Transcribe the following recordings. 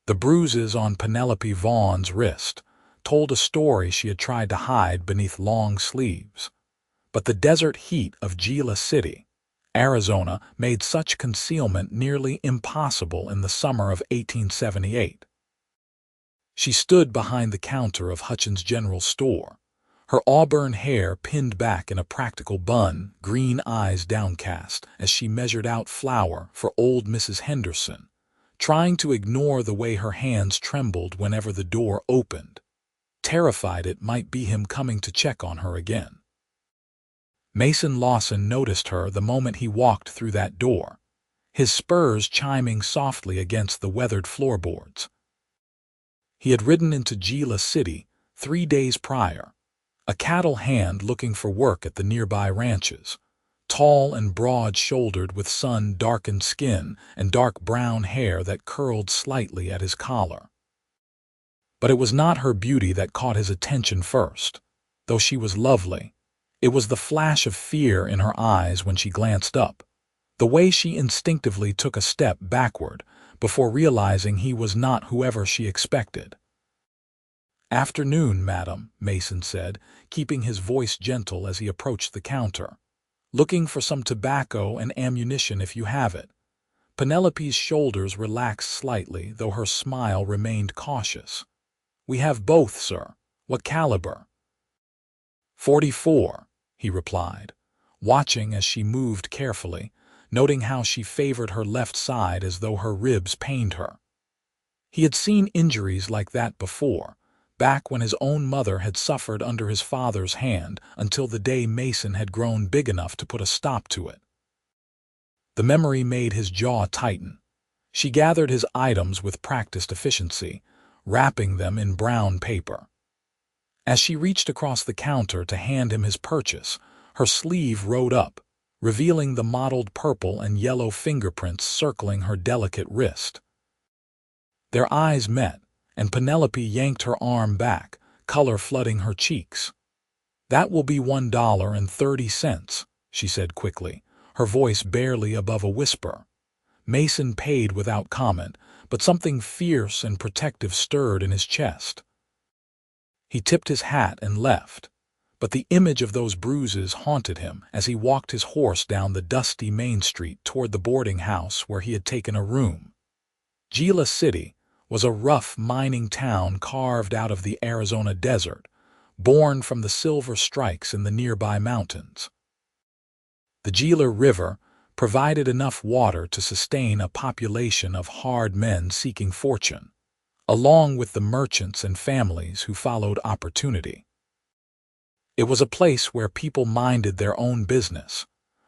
The bruises on Penelope Vaughn's wrist told a story she had tried to hide beneath long sleeves. But the desert heat of Gila City, Arizona, made such concealment nearly impossible in the summer of 1878. She stood behind the counter of Hutchins' General Store, her auburn hair pinned back in a practical bun, green eyes downcast as she measured out flour for old Mrs. Henderson, trying to ignore the way her hands trembled whenever the door opened, terrified it might be him coming to check on her again. Mason Lawson noticed her the moment he walked through that door, his spurs chiming softly against the weathered floorboards. He had ridden into Gila City 3 days prior, a cattle hand looking for work at the nearby ranches, tall and broad-shouldered with sun-darkened skin and dark brown hair that curled slightly at his collar. But it was not her beauty that caught his attention first, though she was lovely. It was the flash of fear in her eyes when she glanced up, the way she instinctively took a step backward before realizing he was not whoever she expected. "Afternoon, madam," Mason said, keeping his voice gentle as he approached the counter. "Looking for some tobacco and ammunition if you have it." Penelope's shoulders relaxed slightly, though her smile remained cautious. "We have both, sir. What caliber?" "44, he replied, watching as she moved carefully, noting how she favored her left side as though her ribs pained her. He had seen injuries like that before, back when his own mother had suffered under his father's hand until the day Mason had grown big enough to put a stop to it. The memory made his jaw tighten. She gathered his items with practiced efficiency, wrapping them in brown paper. As she reached across the counter to hand him his purchase, her sleeve rode up, revealing the mottled purple and yellow fingerprints circling her delicate wrist. Their eyes met, and Penelope yanked her arm back, color flooding her cheeks. "That will be $1.30, she said quickly, her voice barely above a whisper. Mason paid without comment, but something fierce and protective stirred in his chest. He tipped his hat and left, but the image of those bruises haunted him as he walked his horse down the dusty main street toward the boarding house where he had taken a room. Gila City was a rough mining town carved out of the Arizona desert, born from the silver strikes in the nearby mountains. The Gila River provided enough water to sustain a population of hard men seeking fortune, along with the merchants and families who followed opportunity. It was a place where people minded their own business,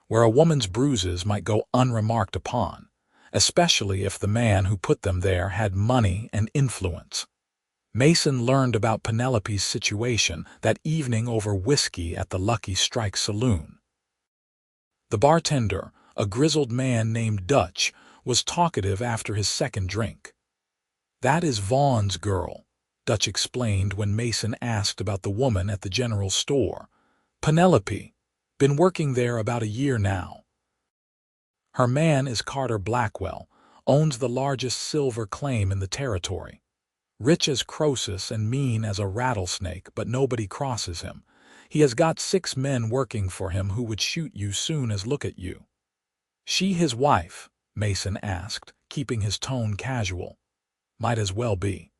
where a woman's bruises might go unremarked upon, especially if the man who put them there had money and influence. Mason learned about Penelope's situation that evening over whiskey at the Lucky Strike Saloon. The bartender, a grizzled man named Dutch, was talkative after his second drink. "That is Vaughn's girl," Dutch explained when Mason asked about the woman at the general store. "Penelope. Been working there about a year now. Her man is Carter Blackwell, owns the largest silver claim in the territory. Rich as Croesus and mean as a rattlesnake, but nobody crosses him. He has got 6 men working for him who would shoot you soon as look at you." "She his wife?" Mason asked, keeping his tone casual. "Might as well be."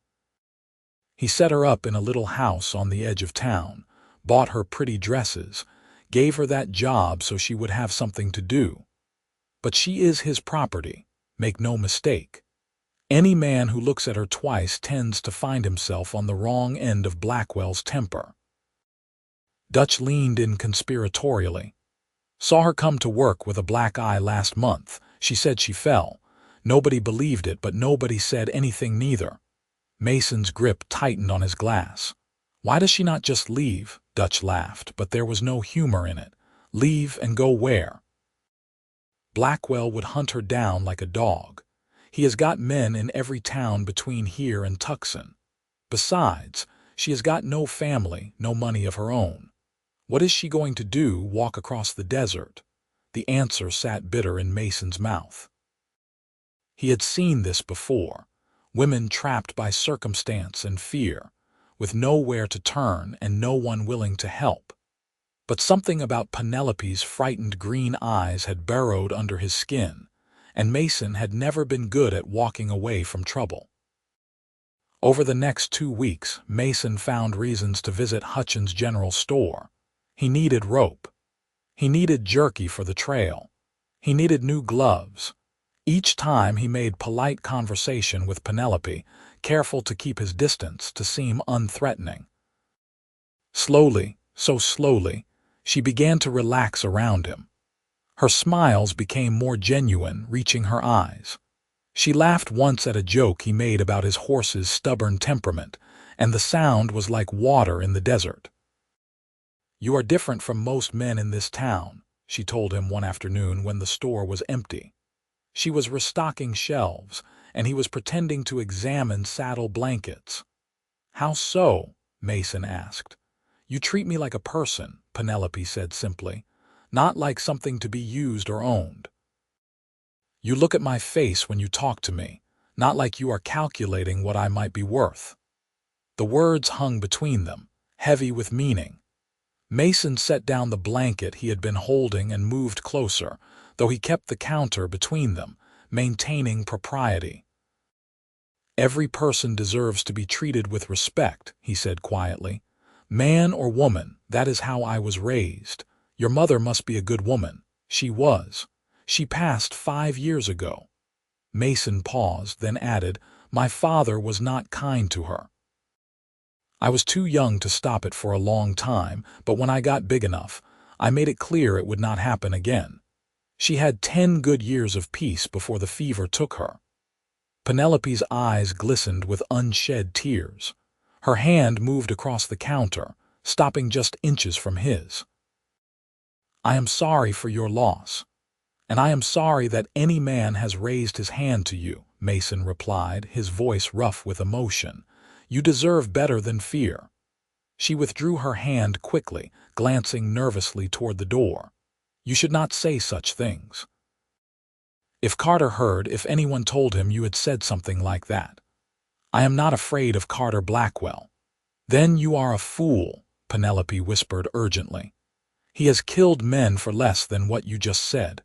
He set her up in a little house on the edge of town, bought her pretty dresses, gave her that job so she would have something to do. But she is his property, make no mistake. Any man who looks at her twice tends to find himself on the wrong end of Blackwell's temper. Dutch leaned in conspiratorially. "Saw her come to work with a black eye last month. She said she fell. Nobody believed it, but nobody said anything neither." Mason's grip tightened on his glass. "Why does she not just leave?" Dutch laughed, but there was no humor in it. "Leave and go where?" "Blackwell would hunt her down like a dog. He has got men in every town between here and Tucson. Besides, she has got no family, no money of her own. What is she going to do, walk across the desert?" The answer sat bitter in Mason's mouth. He had seen this before. women trapped by circumstance and fear, with nowhere to turn and no one willing to help. But something about Penelope's frightened green eyes had burrowed under his skin, and Mason had never been good at walking away from trouble. Over the next 2 weeks, Mason found reasons to visit Hutchins' general store. He needed rope. He needed jerky for the trail. He needed new gloves. Each time he made polite conversation with Penelope, careful to keep his distance to seem unthreatening. Slowly, so slowly, she began to relax around him. Her smiles became more genuine, reaching her eyes. She laughed once at a joke he made about his horse's stubborn temperament, and the sound was like water in the desert. "You are different from most men in this town," she told him one afternoon when the store was empty. She was restocking shelves, and he was pretending to examine saddle blankets. "How so?" Mason asked. "You treat me like a person," Penelope said simply, "not like something to be used or owned. You look at my face when you talk to me, not like you are calculating what I might be worth." The words hung between them, heavy with meaning. Mason set down the blanket he had been holding and moved closer, though he kept the counter between them, maintaining propriety. "Every person deserves to be treated with respect," he said quietly. "Man or woman, that is how I was raised. Your mother must be a good woman." "She was. She passed 5 years ago." Mason paused, then added, "My father was not kind to her. I was too young to stop it for a long time, but when I got big enough, I made it clear it would not happen again. She had 10 good years of peace before the fever took her." Penelope's eyes glistened with unshed tears. Her hand moved across the counter, stopping just inches from his. "I am sorry for your loss. And I am sorry that any man has raised his hand to you," Mason replied, his voice rough with emotion. "You deserve better than fear." She withdrew her hand quickly, glancing nervously toward the door. "You should not say such things." "If Carter heard, if anyone told him you had said something like that." "I am not afraid of Carter Blackwell." "Then you are a fool," Penelope whispered urgently. "He has killed men for less than what you just said.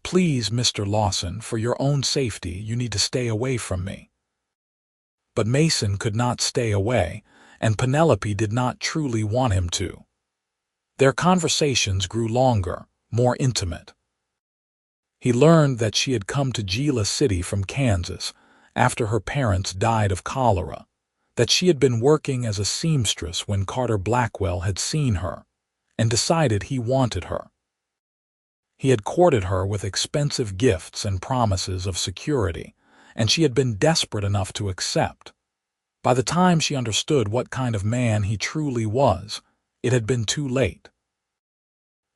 Please, Mr. Lawson, for your own safety, you need to stay away from me." But Mason could not stay away, and Penelope did not truly want him to. Their conversations grew longer, more intimate. He learned that she had come to Gila City from Kansas after her parents died of cholera, that she had been working as a seamstress when Carter Blackwell had seen her, and decided he wanted her. He had courted her with expensive gifts and promises of security, and she had been desperate enough to accept. By the time she understood what kind of man he truly was, it had been too late.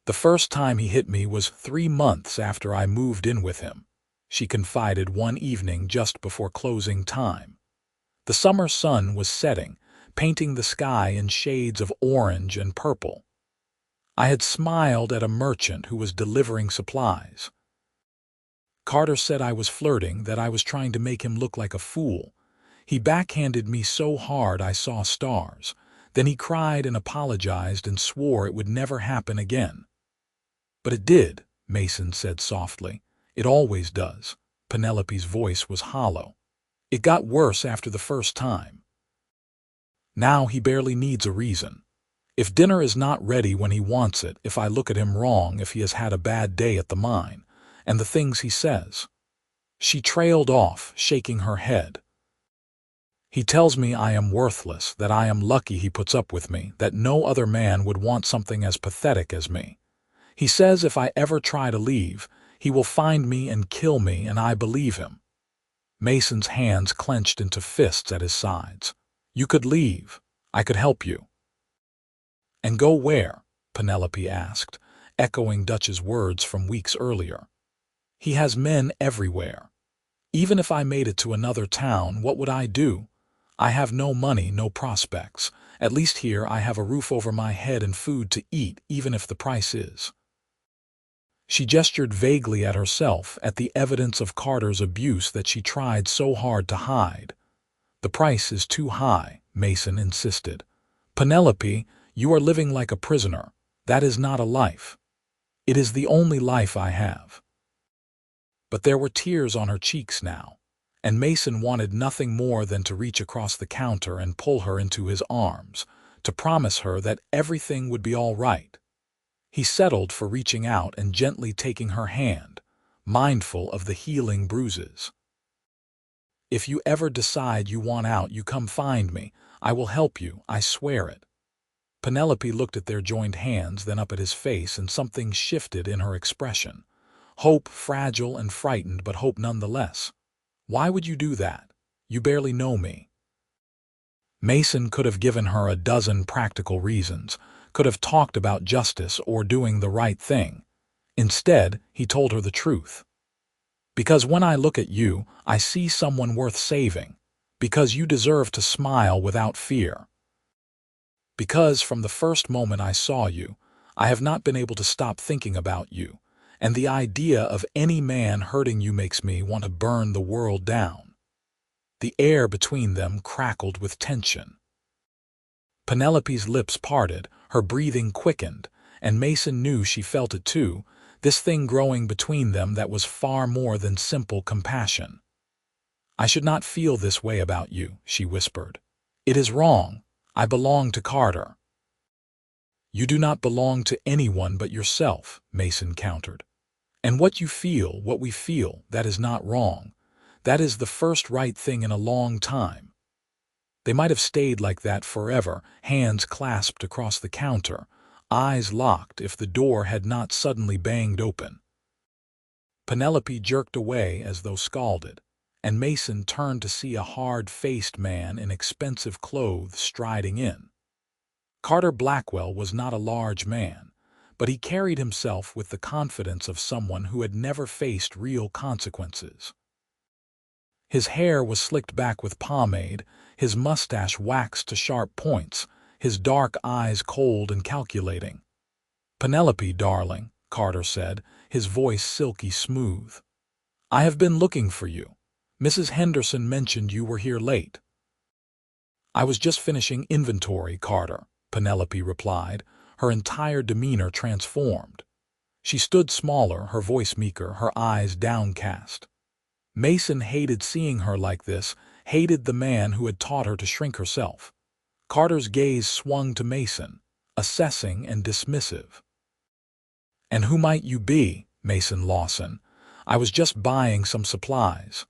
"The first time he hit me was 3 months after I moved in with him," she confided one evening just before closing time. The summer sun was setting, painting the sky in shades of orange and purple. I had smiled at a merchant who was delivering supplies. Carter said I was flirting, that I was trying to make him look like a fool. He backhanded me so hard I saw stars. Then he cried and apologized and swore it would never happen again. "But it did," Mason said softly. "It always does." Penelope's voice was hollow. "It got worse after the first time. Now he barely needs a reason. If dinner is not ready when he wants it, if I look at him wrong, if he has had a bad day at the mine, and the things he says." She trailed off, shaking her head. "He tells me I am worthless, that I am lucky he puts up with me, that no other man would want something as pathetic as me. He says if I ever try to leave, he will find me and kill me, and I believe him." Mason's hands clenched into fists at his sides. "You could leave. I could help you." "And go where?" Penelope asked, echoing Dutch's words from weeks earlier. "He has men everywhere. Even if I made it to another town, what would I do? I have no money, no prospects. At least here I have a roof over my head and food to eat, even if the price is." She gestured vaguely at herself, at the evidence of Carter's abuse that she tried so hard to hide. The price is too high, Mason insisted. Penelope, you are living like a prisoner. That is not a life. It is the only life I have. But there were tears on her cheeks now, and Mason wanted nothing more than to reach across the counter and pull her into his arms, to promise her that everything would be all right. He settled for reaching out and gently taking her hand, mindful of the healing bruises. If you ever decide you want out, you come find me. I will help you, I swear it. Penelope looked at their joined hands, then up at his face, and something shifted in her expression. Hope, fragile and frightened, but hope nonetheless. Why would you do that? You barely know me. Mason could have given her a dozen practical reasons, could have talked about justice or doing the right thing. Instead, he told her the truth. Because when I look at you, I see someone worth saving. Because you deserve to smile without fear. Because from the first moment I saw you, I have not been able to stop thinking about you, and the idea of any man hurting you makes me want to burn the world down. The air between them crackled with tension. Penelope's lips parted, her breathing quickened, and Mason knew she felt it too, this thing growing between them that was far more than simple compassion. I should not feel this way about you, she whispered. It is wrong. I belong to Carter. You do not belong to anyone but yourself, Mason countered. And what you feel, what we feel, that is not wrong. That is the first right thing in a long time. They might have stayed like that forever, hands clasped across the counter, eyes locked, if the door had not suddenly banged open. Penelope jerked away as though scalded, and Mason turned to see a hard-faced man in expensive clothes striding in. Carter Blackwell was not a large man, but he carried himself with the confidence of someone who had never faced real consequences. His hair was slicked back with pomade, his mustache waxed to sharp points, his dark eyes cold and calculating. "Penelope, darling," Carter said, his voice silky smooth. "I have been looking for you. Mrs. Henderson mentioned you were here late." "I was just finishing inventory, Carter," Penelope replied, her entire demeanor transformed. She stood smaller, her voice meeker, her eyes downcast. Mason hated seeing her like this, hated the man who had taught her to shrink herself. Carter's gaze swung to Mason, assessing and dismissive. "And who might you be, Mason Lawson? I was just buying some supplies."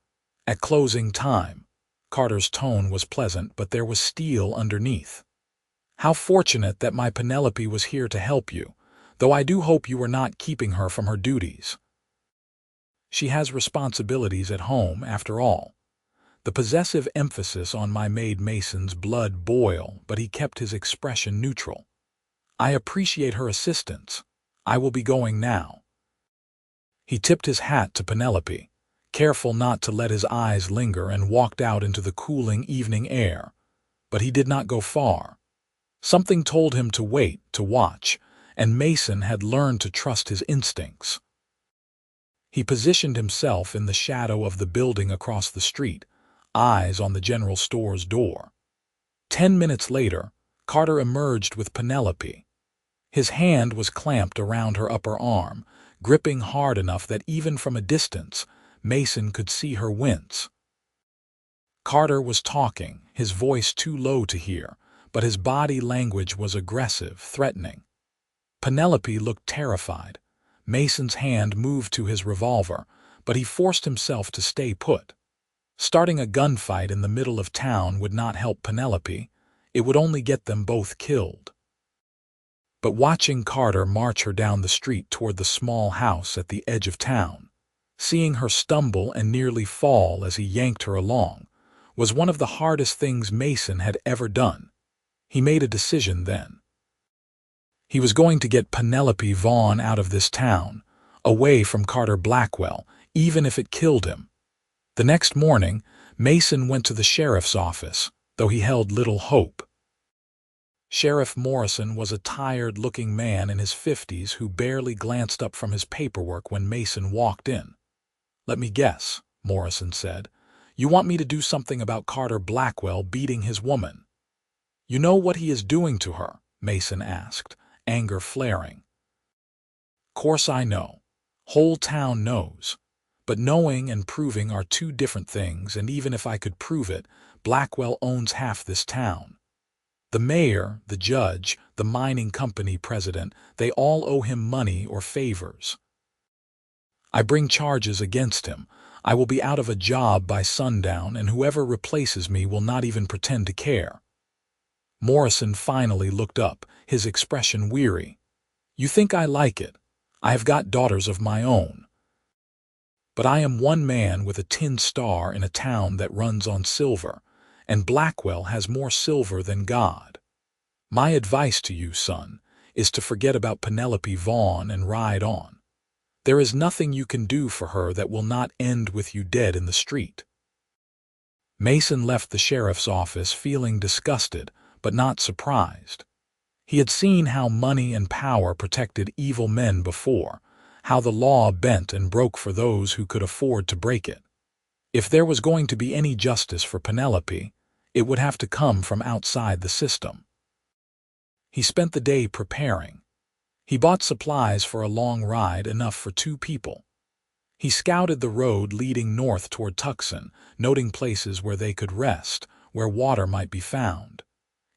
At closing time, Carter's tone was pleasant, but there was steel underneath. "How fortunate that my Penelope was here to help you, though I do hope you were not keeping her from her duties. She has responsibilities at home, after all." The possessive emphasis on my made Mason's blood boil, but he kept his expression neutral. "I appreciate her assistance. I will be going now." He tipped his hat to Penelope, careful not to let his eyes linger, and walked out into the cooling evening air. But he did not go far. Something told him to wait, to watch, and Mason had learned to trust his instincts. He positioned himself in the shadow of the building across the street, eyes on the general store's door. 10 minutes later, Carter emerged with Penelope. His hand was clamped around her upper arm, gripping hard enough that even from a distance, Mason could see her wince. Carter was talking, his voice too low to hear, but his body language was aggressive, threatening. Penelope looked terrified. Mason's hand moved to his revolver, but he forced himself to stay put. Starting a gunfight in the middle of town would not help Penelope. It would only get them both killed. But watching Carter march her down the street toward the small house at the edge of town, seeing her stumble and nearly fall as he yanked her along, was one of the hardest things Mason had ever done. He made a decision then. He was going to get Penelope Vaughn out of this town, away from Carter Blackwell, even if it killed him. The next morning, Mason went to the sheriff's office, though he held little hope. Sheriff Morrison was a tired-looking man in his 50s who barely glanced up from his paperwork when Mason walked in. "Let me guess," Morrison said. You want me to do something about Carter Blackwell beating his woman. You know what he is doing to her? Mason asked, anger flaring. Course I know. Whole town knows. But knowing and proving are two different things, and even if I could prove it, Blackwell owns half this town. The mayor, the judge, the mining company president, they all owe him money or favors. I bring charges against him. I will be out of a job by sundown, and whoever replaces me will not even pretend to care. Morrison finally looked up, his expression weary. You think I like it? I have got daughters of my own. But I am one man with a tin star in a town that runs on silver, and Blackwell has more silver than God. My advice to you, son, is to forget about Penelope Vaughn and ride on. There is nothing you can do for her that will not end with you dead in the street. Mason left the sheriff's office feeling disgusted, but not surprised. He had seen how money and power protected evil men before, how the law bent and broke for those who could afford to break it. If there was going to be any justice for Penelope, it would have to come from outside the system. He spent the day preparing. He bought supplies for a long ride, enough for 2 people. He scouted the road leading north toward Tucson, noting places where they could rest, where water might be found.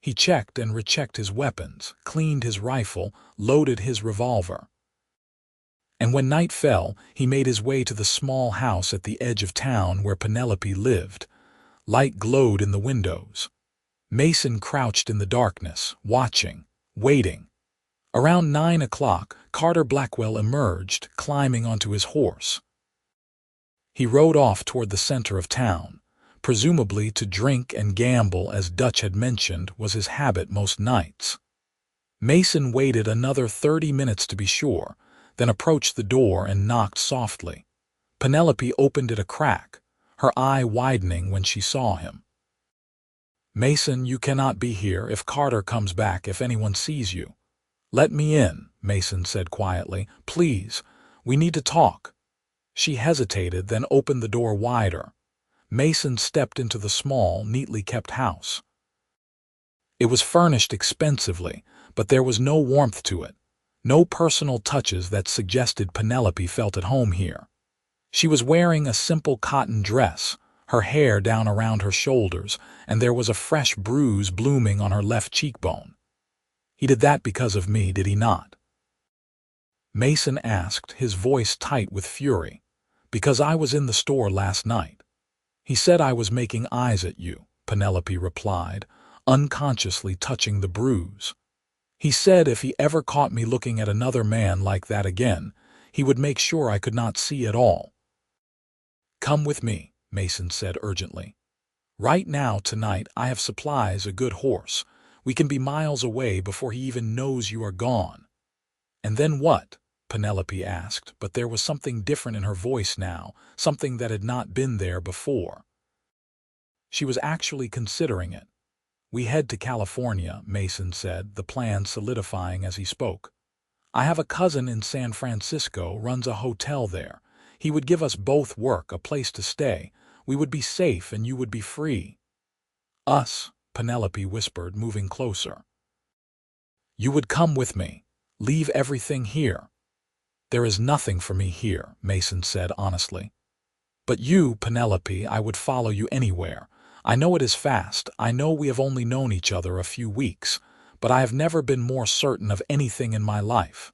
He checked and rechecked his weapons, cleaned his rifle, loaded his revolver. And when night fell, he made his way to the small house at the edge of town where Penelope lived. Light glowed in the windows. Mason crouched in the darkness, watching, waiting. Around 9 o'clock, Carter Blackwell emerged, climbing onto his horse. He rode off toward the center of town. Presumably to drink and gamble, as Dutch had mentioned, was his habit most nights. Mason waited another 30 minutes to be sure, then approached the door and knocked softly. Penelope opened it a crack, her eye widening when she saw him. Mason, you cannot be here. If Carter comes back, if anyone sees you. Let me in, Mason said quietly. Please, we need to talk. She hesitated, then opened the door wider. Mason stepped into the small, neatly kept house. It was furnished expensively, but there was no warmth to it, no personal touches that suggested Penelope felt at home here. She was wearing a simple cotton dress, her hair down around her shoulders, and there was a fresh bruise blooming on her left cheekbone. He did that because of me, did he not? Mason asked, his voice tight with fury. Because I was in the store last night. He said I was making eyes at you, Penelope replied, unconsciously touching the bruise. He said if he ever caught me looking at another man like that again, he would make sure I could not see at all. Come with me, Mason said urgently. Right now, tonight, I have supplies, a good horse. We can be miles away before he even knows you are gone. And then what? Penelope asked, but there was something different in her voice now, something that had not been there before. She was actually considering it. We head to California, Mason said, the plan solidifying as he spoke. I have a cousin in San Francisco, runs a hotel there. He would give us both work, a place to stay. We would be safe and you would be free. Us, Penelope whispered, moving closer. You would come with me. Leave everything here. There is nothing for me here, Mason said honestly. But you, Penelope, I would follow you anywhere. I know it is fast. I know we have only known each other a few weeks, but I have never been more certain of anything in my life.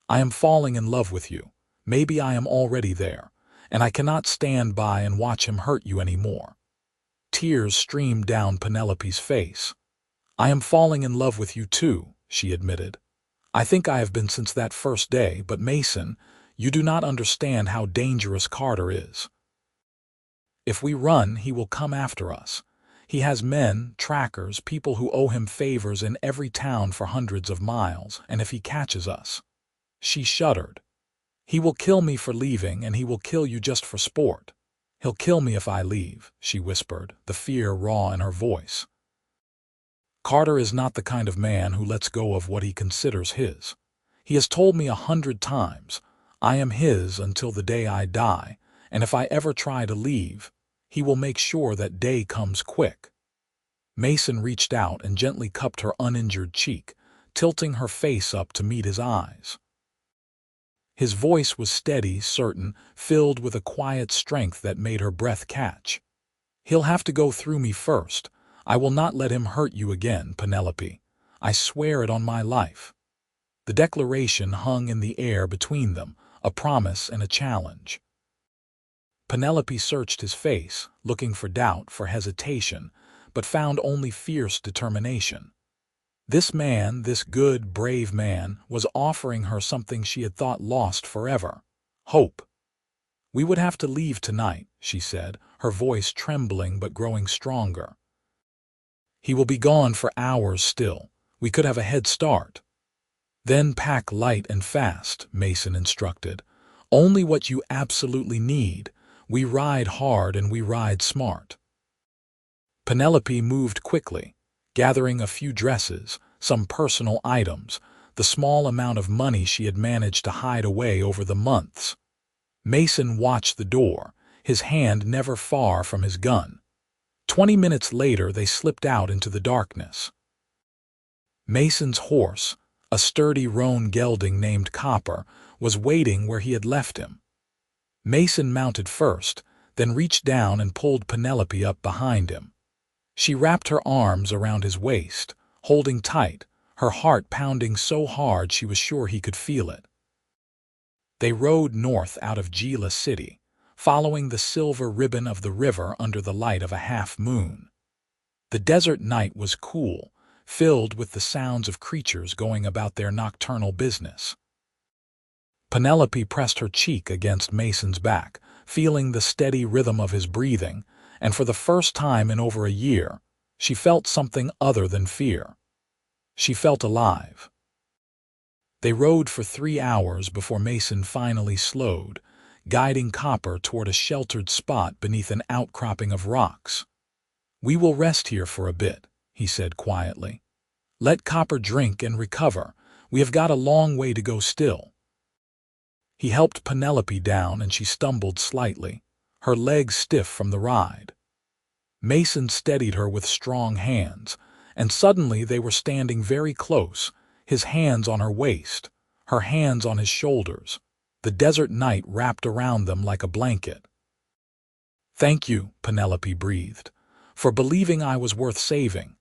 I am falling in love with you. Maybe I am already there, and I cannot stand by and watch him hurt you anymore. Tears streamed down Penelope's face. I am falling in love with you too, she admitted. I think I have been since that first day, but Mason, you do not understand how dangerous Carter is. If we run, he will come after us. He has men, trackers, people who owe him favors in every town for hundreds of miles, and if he catches us. She shuddered. He will kill me for leaving, and he will kill you just for sport. He'll kill me if I leave, she whispered, the fear raw in her voice. Carter is not the kind of man who lets go of what he considers his. He has told me 100 times, I am his until the day I die, and if I ever try to leave, He will make sure that day comes quick." Mason reached out and gently cupped her uninjured cheek, tilting her face up to meet his eyes. His voice was steady, certain, filled with a quiet strength that made her breath catch. "He'll have to go through me first. I will not let him hurt you again, Penelope. I swear it on my life." The declaration hung in the air between them, a promise and a challenge. Penelope searched his face, looking for doubt, for hesitation, but found only fierce determination. This man, this good, brave man, was offering her something she had thought lost forever: hope. "We would have to leave tonight," she said, her voice trembling but growing stronger. "He will be gone for hours still. We could have a head start." "Then pack light and fast," Mason instructed. "Only what you absolutely need. We ride hard and we ride smart." Penelope moved quickly, gathering a few dresses, some personal items, the small amount of money she had managed to hide away over the months. Mason watched the door, his hand never far from his gun. 20 minutes later they slipped out into the darkness. Mason's horse, a sturdy roan gelding named Copper, was waiting where he had left him. Mason mounted first, then reached down and pulled Penelope up behind him. She wrapped her arms around his waist, holding tight, her heart pounding so hard she was sure he could feel it. They rode north out of Gila City, following the silver ribbon of the river under the light of a half-moon. The desert night was cool, filled with the sounds of creatures going about their nocturnal business. Penelope pressed her cheek against Mason's back, feeling the steady rhythm of his breathing, and for the first time in over a year, she felt something other than fear. She felt alive. They rode for 3 hours before Mason finally slowed, guiding Copper toward a sheltered spot beneath an outcropping of rocks. "We will rest here for a bit," he said quietly. "Let Copper drink and recover. We have got a long way to go still." He helped Penelope down and she stumbled slightly, her legs stiff from the ride. Mason steadied her with strong hands, and suddenly they were standing very close, his hands on her waist, her hands on his shoulders, the desert night wrapped around them like a blanket. "Thank you," Penelope breathed, "for believing I was worth saving."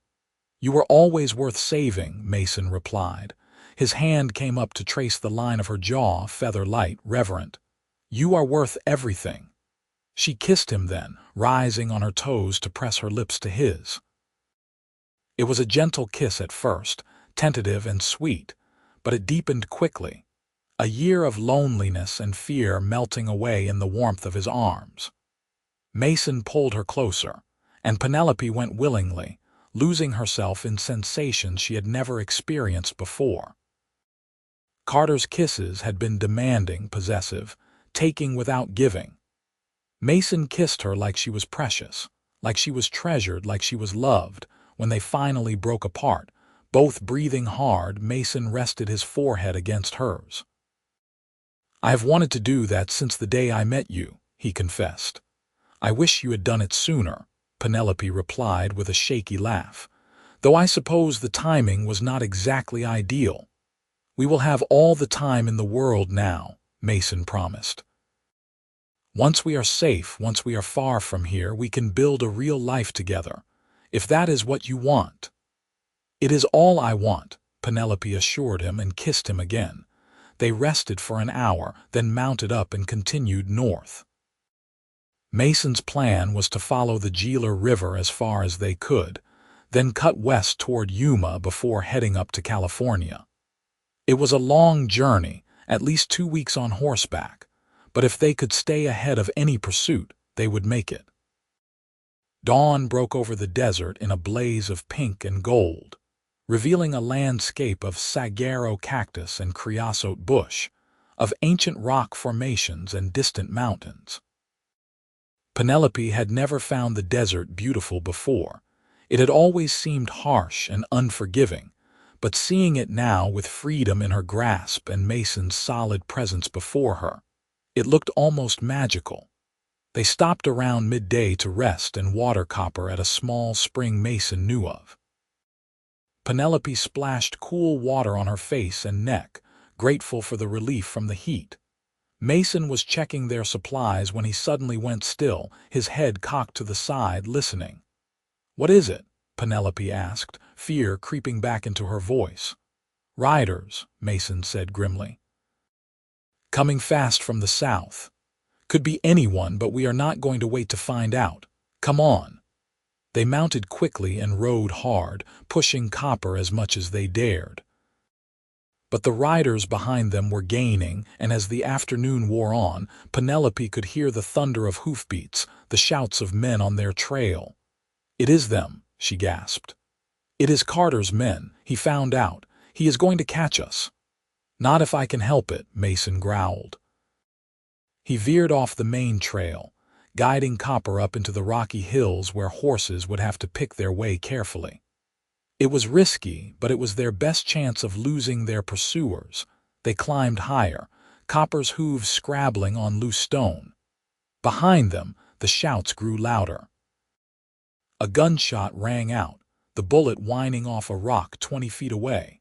"You were always worth saving," Mason replied. His hand came up to trace the line of her jaw, feather-light, reverent. "You are worth everything." She kissed him then, rising on her toes to press her lips to his. It was a gentle kiss at first, tentative and sweet, but it deepened quickly, a year of loneliness and fear melting away in the warmth of his arms. Mason pulled her closer, and Penelope went willingly, losing herself in sensations she had never experienced before. Carter's kisses had been demanding, possessive, taking without giving. Mason kissed her like she was precious, like she was treasured, like she was loved. When they finally broke apart, both breathing hard, Mason rested his forehead against hers. "I have wanted to do that since the day I met you," he confessed. "I wish you had done it sooner," Penelope replied with a shaky laugh, "though I suppose the timing was not exactly ideal." "We will have all the time in the world now," Mason promised. "Once we are safe, once we are far from here, we can build a real life together, if that is what you want." "It is all I want," Penelope assured him and kissed him again. They rested for an hour, then mounted up and continued north. Mason's plan was to follow the Gila River as far as they could, then cut west toward Yuma before heading up to California. It was a long journey, at least 2 weeks on horseback, but if they could stay ahead of any pursuit, they would make it. Dawn broke over the desert in a blaze of pink and gold, revealing a landscape of saguaro cactus and creosote bush, of ancient rock formations and distant mountains. Penelope had never found the desert beautiful before. It had always seemed harsh and unforgiving, but seeing it now with freedom in her grasp and Mason's solid presence before her, it looked almost magical. They stopped around midday to rest and water copper at a small spring Mason knew of. Penelope splashed cool water on her face and neck, grateful for the relief from the heat. Mason was checking their supplies when he suddenly went still, his head cocked to the side, listening. "What is it?" Penelope asked, fear creeping back into her voice. "Riders," Mason said grimly. "Coming fast from the south. Could be anyone, but we are not going to wait to find out. Come on." They mounted quickly and rode hard, pushing copper as much as they dared. But the riders behind them were gaining, and as the afternoon wore on, Penelope could hear the thunder of hoofbeats, the shouts of men on their trail. "It is them," she gasped. "It is Carter's men. He found out. He is going to catch us." "Not if I can help it," Mason growled. He veered off the main trail, guiding copper up into the rocky hills where horses would have to pick their way carefully. It was risky, but it was their best chance of losing their pursuers. They climbed higher, copper's hooves scrabbling on loose stone. Behind them, the shouts grew louder. A gunshot rang out, the bullet whining off a rock 20 feet away.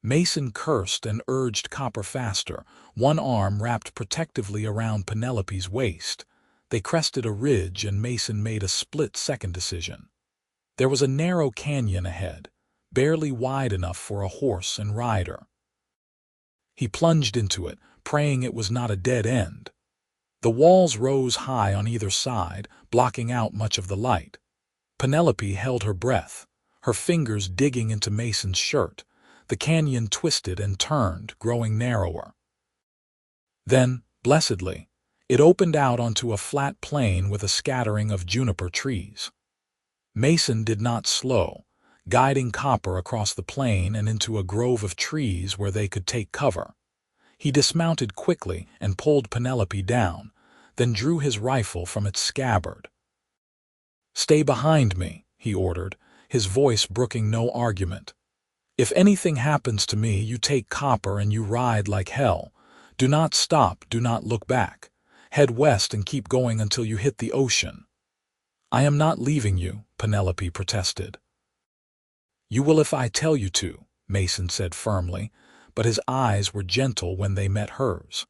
Mason cursed and urged copper faster, one arm wrapped protectively around Penelope's waist. They crested a ridge and Mason made a split-second decision. There was a narrow canyon ahead, barely wide enough for a horse and rider. He plunged into it, praying it was not a dead end. The walls rose high on either side, blocking out much of the light. Penelope held her breath, her fingers digging into Mason's shirt. The canyon twisted and turned, growing narrower. Then, blessedly, it opened out onto a flat plain with a scattering of juniper trees. Mason did not slow, guiding copper across the plain and into a grove of trees where they could take cover. He dismounted quickly and pulled Penelope down, then drew his rifle from its scabbard. "Stay behind me," he ordered, his voice brooking no argument. "If anything happens to me, you take copper and you ride like hell. Do not stop, do not look back. Head west and keep going until you hit the ocean." "I am not leaving you," Penelope protested. "You will if I tell you to," Mason said firmly, but his eyes were gentle when they met hers.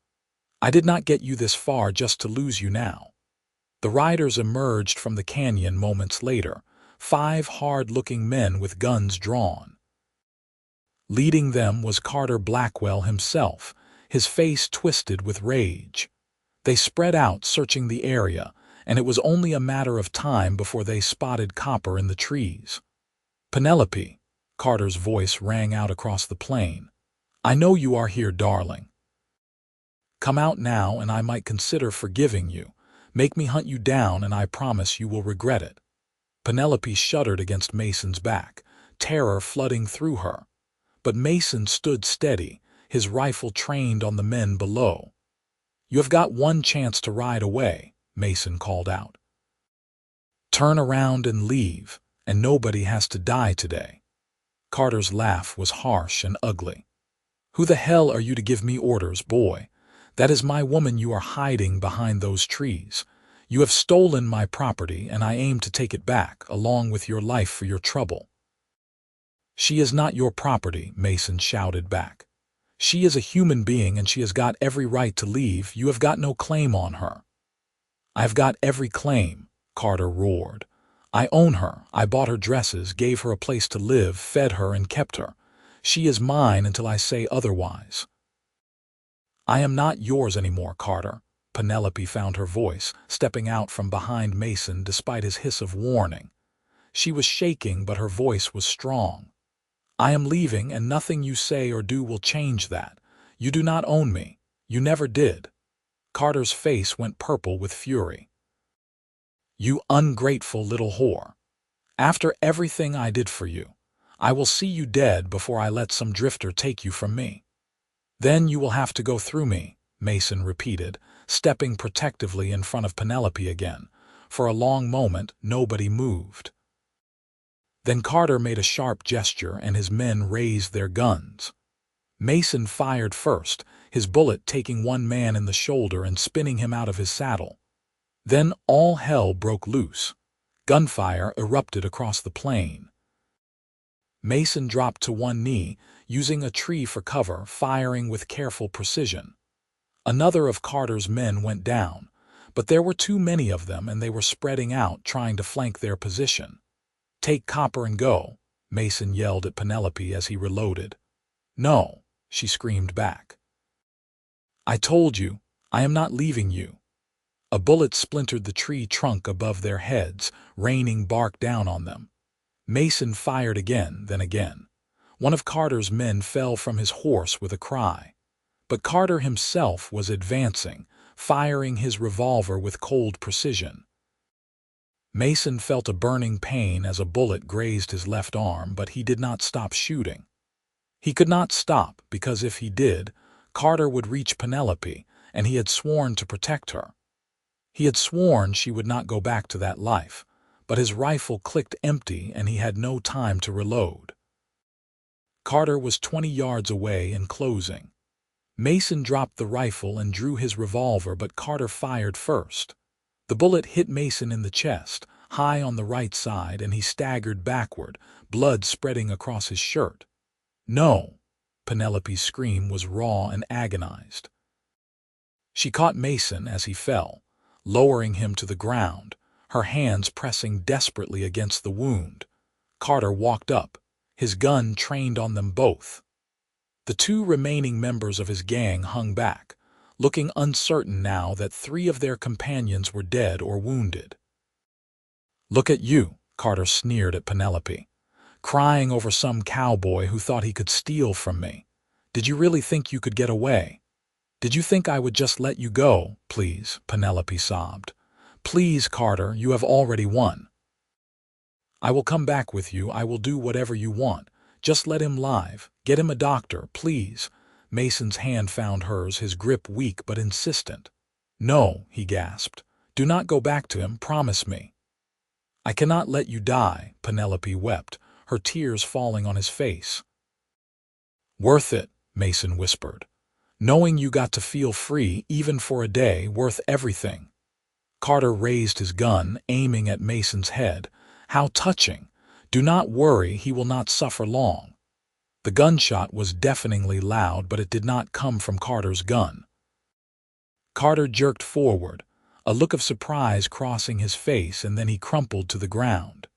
"I did not get you this far just to lose you now." The riders emerged from the canyon moments later, 5 hard-looking men with guns drawn. Leading them was Carter Blackwell himself, his face twisted with rage. They spread out, searching the area, and it was only a matter of time before they spotted copper in the trees. "Penelope," Carter's voice rang out across the plain. "I know you are here, darling. Come out now and I might consider forgiving you. Make me hunt you down and I promise you will regret it." Penelope shuddered against Mason's back, terror flooding through her. But Mason stood steady, his rifle trained on the men below. "You have got one chance to ride away," Mason called out. "Turn around and leave, and nobody has to die today." Carter's laugh was harsh and ugly. "Who the hell are you to give me orders, boy? That is my woman you are hiding behind those trees. You have stolen my property, and I aim to take it back, along with your life for your trouble." "She is not your property," Mason shouted back. "She is a human being and she has got every right to leave. You have got no claim on her." "I have got every claim," Carter roared. "I own her. I bought her dresses, gave her a place to live, fed her and kept her. She is mine until I say otherwise." "I am not yours anymore, Carter." Penelope found her voice, stepping out from behind Mason despite his hiss of warning. She was shaking, but her voice was strong. "I am leaving, and nothing you say or do will change that. You do not own me. You never did." Carter's face went purple with fury. "You ungrateful little whore. After everything I did for you, I will see you dead before I let some drifter take you from me." "Then you will have to go through me," Mason repeated, stepping protectively in front of Penelope again. For a long moment, nobody moved. Then Carter made a sharp gesture and his men raised their guns. Mason fired first, his bullet taking one man in the shoulder and spinning him out of his saddle. Then all hell broke loose. Gunfire erupted across the plain. Mason dropped to one knee, using a tree for cover, firing with careful precision. Another of Carter's men went down, but there were too many of them and they were spreading out, trying to flank their position. "Take copper and go," Mason yelled at Penelope as he reloaded. "No," she screamed back. "I told you, I am not leaving you." A bullet splintered the tree trunk above their heads, raining bark down on them. Mason fired again, then again. One of Carter's men fell from his horse with a cry. But Carter himself was advancing, firing his revolver with cold precision. Mason felt a burning pain as a bullet grazed his left arm, but he did not stop shooting. He could not stop because if he did, Carter would reach Penelope, and he had sworn to protect her. He had sworn she would not go back to that life, but his rifle clicked empty and he had no time to reload. Carter was 20 yards away and closing. Mason dropped the rifle and drew his revolver, but Carter fired first. The bullet hit Mason in the chest, high on the right side, and he staggered backward, blood spreading across his shirt. "No!" Penelope's scream was raw and agonized. She caught Mason as he fell, lowering him to the ground, her hands pressing desperately against the wound. Carter walked up, his gun trained on them both. The two remaining members of his gang hung back, looking uncertain now that 3 of their companions were dead or wounded. "Look at you," Carter sneered at Penelope, "crying over some cowboy who thought he could steal from me. Did you really think you could get away? Did you think I would just let you go?" "Please," Penelope sobbed. "Please, Carter, you have already won. I will come back with you. I will do whatever you want. Just let him live. Get him a doctor, please." Mason's hand found hers, his grip weak but insistent. "No," he gasped. "Do not go back to him, promise me." "I cannot let you die," Penelope wept, her tears falling on his face. "Worth it," Mason whispered. "Knowing you got to feel free, even for a day, worth everything." Carter raised his gun, aiming at Mason's head. How touching! "Do not worry, he will not suffer long." The gunshot was deafeningly loud, but it did not come from Carter's gun. Carter jerked forward, a look of surprise crossing his face, and then he crumpled to the ground.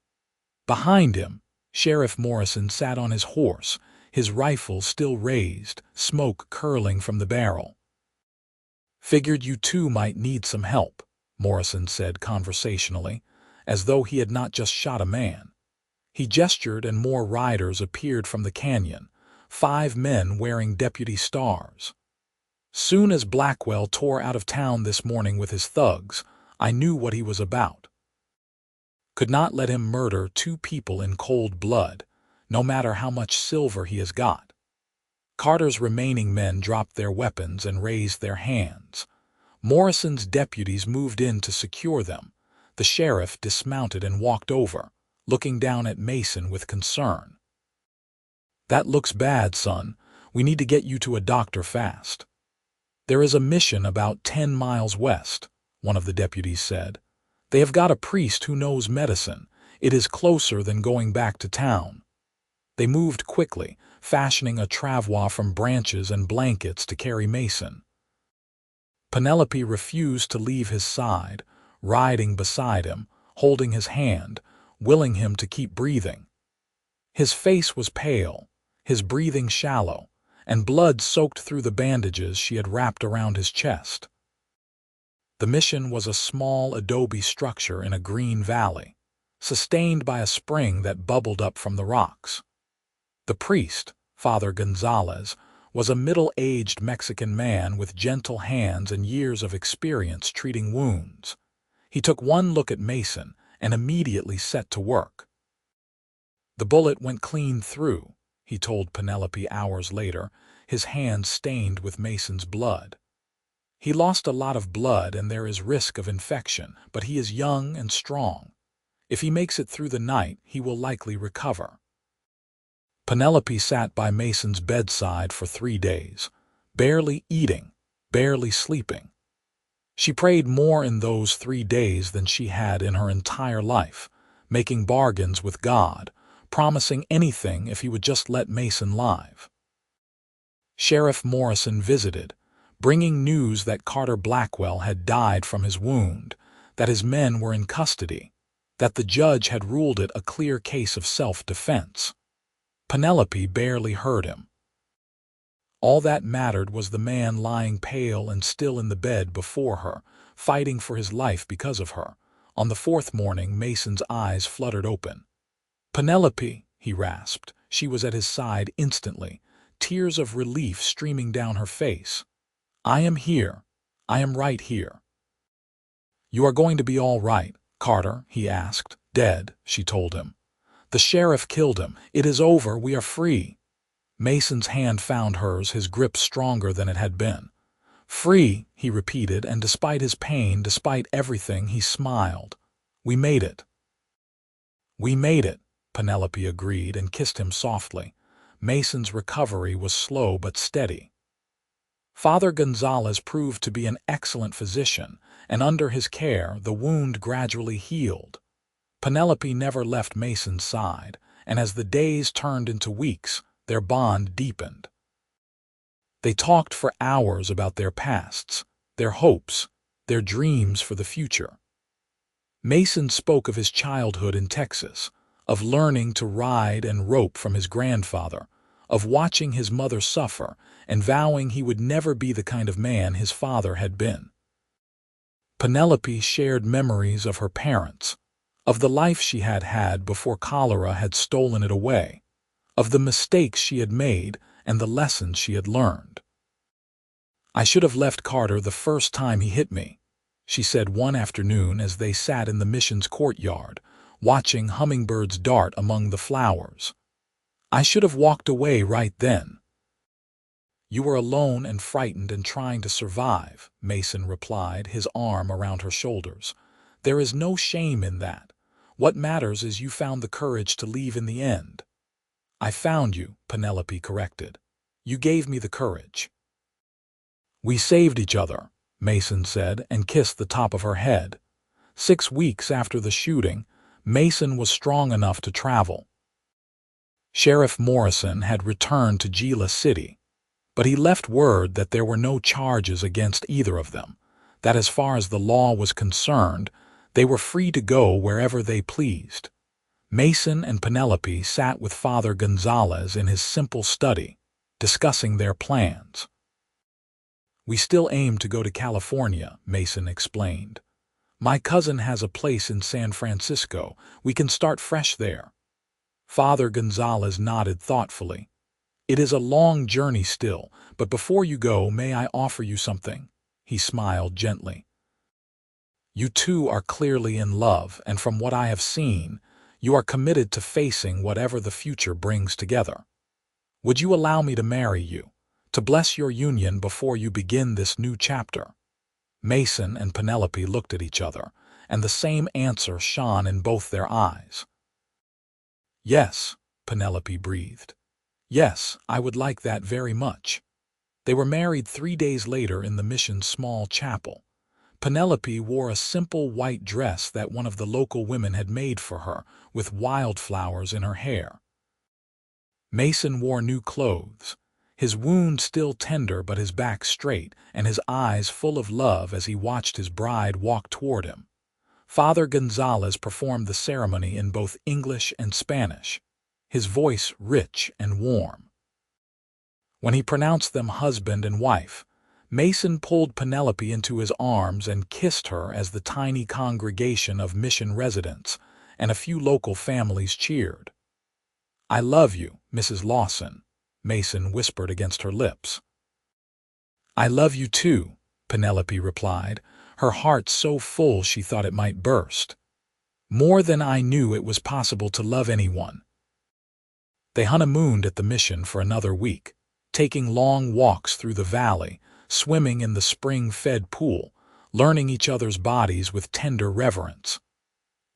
Behind him, Sheriff Morrison sat on his horse, his rifle still raised, smoke curling from the barrel. "Figured you two might need some help," Morrison said conversationally, as though he had not just shot a man. He gestured and more riders appeared from the canyon, 5 men wearing deputy stars. "Soon as Blackwell tore out of town this morning with his thugs, I knew what he was about. Could not let him murder 2 people in cold blood, no matter how much silver he has got." Carter's remaining men dropped their weapons and raised their hands. Morrison's deputies moved in to secure them. The sheriff dismounted and walked over, looking down at Mason with concern. "That looks bad, son. We need to get you to a doctor fast." "There is a mission about 10 miles west," one of the deputies said. "They have got a priest who knows medicine. It is closer than going back to town." They moved quickly, fashioning a travois from branches and blankets to carry Mason. Penelope refused to leave his side, riding beside him, holding his hand, willing him to keep breathing. His face was pale, his breathing shallow, and blood soaked through the bandages she had wrapped around his chest. The mission was a small adobe structure in a green valley, sustained by a spring that bubbled up from the rocks. The priest, Father Gonzalez, was a middle-aged Mexican man with gentle hands and years of experience treating wounds. He took one look at Mason and immediately set to work. "The bullet went clean through," he told Penelope hours later, his hands stained with Mason's blood. "He lost a lot of blood and there is risk of infection, but he is young and strong. If he makes it through the night, he will likely recover." Penelope sat by Mason's bedside for 3 days, barely eating, barely sleeping. She prayed more in those 3 days than she had in her entire life, making bargains with God, promising anything if he would just let Mason live. Sheriff Morrison visited, bringing news that Carter Blackwell had died from his wound, that his men were in custody, that the judge had ruled it a clear case of self-defense. Penelope barely heard him. All that mattered was the man lying pale and still in the bed before her, fighting for his life because of her. On the fourth morning, Mason's eyes fluttered open. "Penelope," he rasped. She was at his side instantly, tears of relief streaming down her face. "I am here. I am right here." "You are going to be all right, Carter?" he asked. "Dead," she told him. "The sheriff killed him. It is over. We are free." Mason's hand found hers, his grip stronger than it had been. "Free," he repeated, and despite his pain, despite everything, he smiled. "We made it." "We made it," Penelope agreed and kissed him softly. Mason's recovery was slow but steady. Father Gonzalez proved to be an excellent physician, and under his care the wound gradually healed. Penelope never left Mason's side, and as the days turned into weeks, their bond deepened. They talked for hours about their pasts, their hopes, their dreams for the future. Mason spoke of his childhood in Texas, of learning to ride and rope from his grandfather, of watching his mother suffer and vowing he would never be the kind of man his father had been. Penelope shared memories of her parents, of the life she had had before cholera had stolen it away, of the mistakes she had made and the lessons she had learned. "I should have left Carter the first time he hit me," she said one afternoon as they sat in the mission's courtyard, watching hummingbirds dart among the flowers. "I should have walked away right then." "You were alone and frightened and trying to survive," Mason replied, his arm around her shoulders. "There is no shame in that. What matters is you found the courage to leave in the end." "I found you," Penelope corrected. "You gave me the courage." "We saved each other," Mason said, and kissed the top of her head. 6 weeks after the shooting, Mason was strong enough to travel. Sheriff Morrison had returned to Gila City, but he left word that there were no charges against either of them, that as far as the law was concerned, they were free to go wherever they pleased. Mason and Penelope sat with Father Gonzalez in his simple study, discussing their plans. "We still aim to go to California," Mason explained. "My cousin has a place in San Francisco. We can start fresh there." Father Gonzalez nodded thoughtfully. "It is a long journey still, but before you go, may I offer you something?" He smiled gently. "You two are clearly in love, and from what I have seen, you are committed to facing whatever the future brings together. Would you allow me to marry you, to bless your union before you begin this new chapter?" Mason and Penelope looked at each other, and the same answer shone in both their eyes. "Yes," Penelope breathed. "Yes, I would like that very much." They were married 3 days later in the mission's small chapel. Penelope wore a simple white dress that one of the local women had made for her, with wildflowers in her hair. Mason wore new clothes, his wound still tender but his back straight, and his eyes full of love as he watched his bride walk toward him. Father Gonzalez performed the ceremony in both English and Spanish, his voice rich and warm. When he pronounced them husband and wife, Mason pulled Penelope into his arms and kissed her as the tiny congregation of mission residents and a few local families cheered. "I love you, Mrs. Lawson," Mason whispered against her lips. "I love you too," Penelope replied, her heart so full she thought it might burst. "More than I knew it was possible to love anyone." They honeymooned at the mission for another week, taking long walks through the valley, swimming in the spring-fed pool, learning each other's bodies with tender reverence.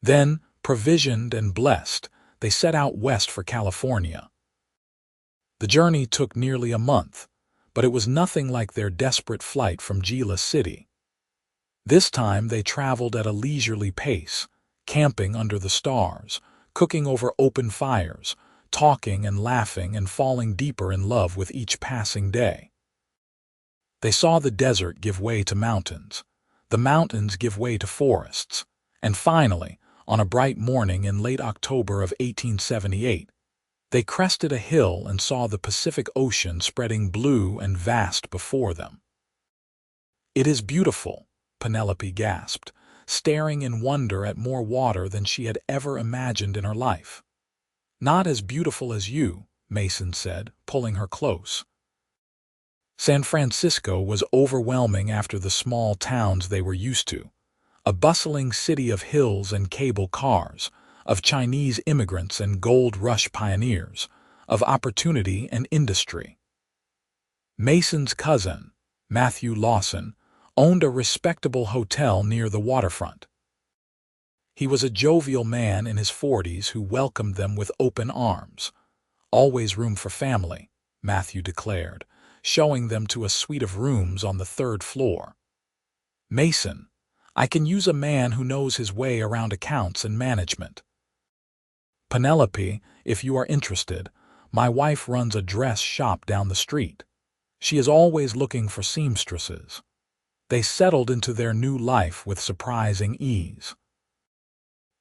Then, provisioned and blessed, they set out west for California. The journey took nearly a month, but it was nothing like their desperate flight from Gila City. This time they traveled at a leisurely pace, camping under the stars, cooking over open fires, talking and laughing and falling deeper in love with each passing day. They saw the desert give way to mountains, the mountains give way to forests, and finally, on a bright morning in late October of 1878, they crested a hill and saw the Pacific Ocean spreading blue and vast before them. "It is beautiful," Penelope gasped, staring in wonder at more water than she had ever imagined in her life. "Not as beautiful as you," Mason said, pulling her close. San Francisco was overwhelming after the small towns they were used to, a bustling city of hills and cable cars, of Chinese immigrants and gold rush pioneers, of opportunity and industry. Mason's cousin, Matthew Lawson, owned a respectable hotel near the waterfront. He was a jovial man in his 40s who welcomed them with open arms. "Always room for family," Matthew declared, showing them to a suite of rooms on the third floor. "Mason, I can use a man who knows his way around accounts and management. Penelope, if you are interested, my wife runs a dress shop down the street. She is always looking for seamstresses." They settled into their new life with surprising ease.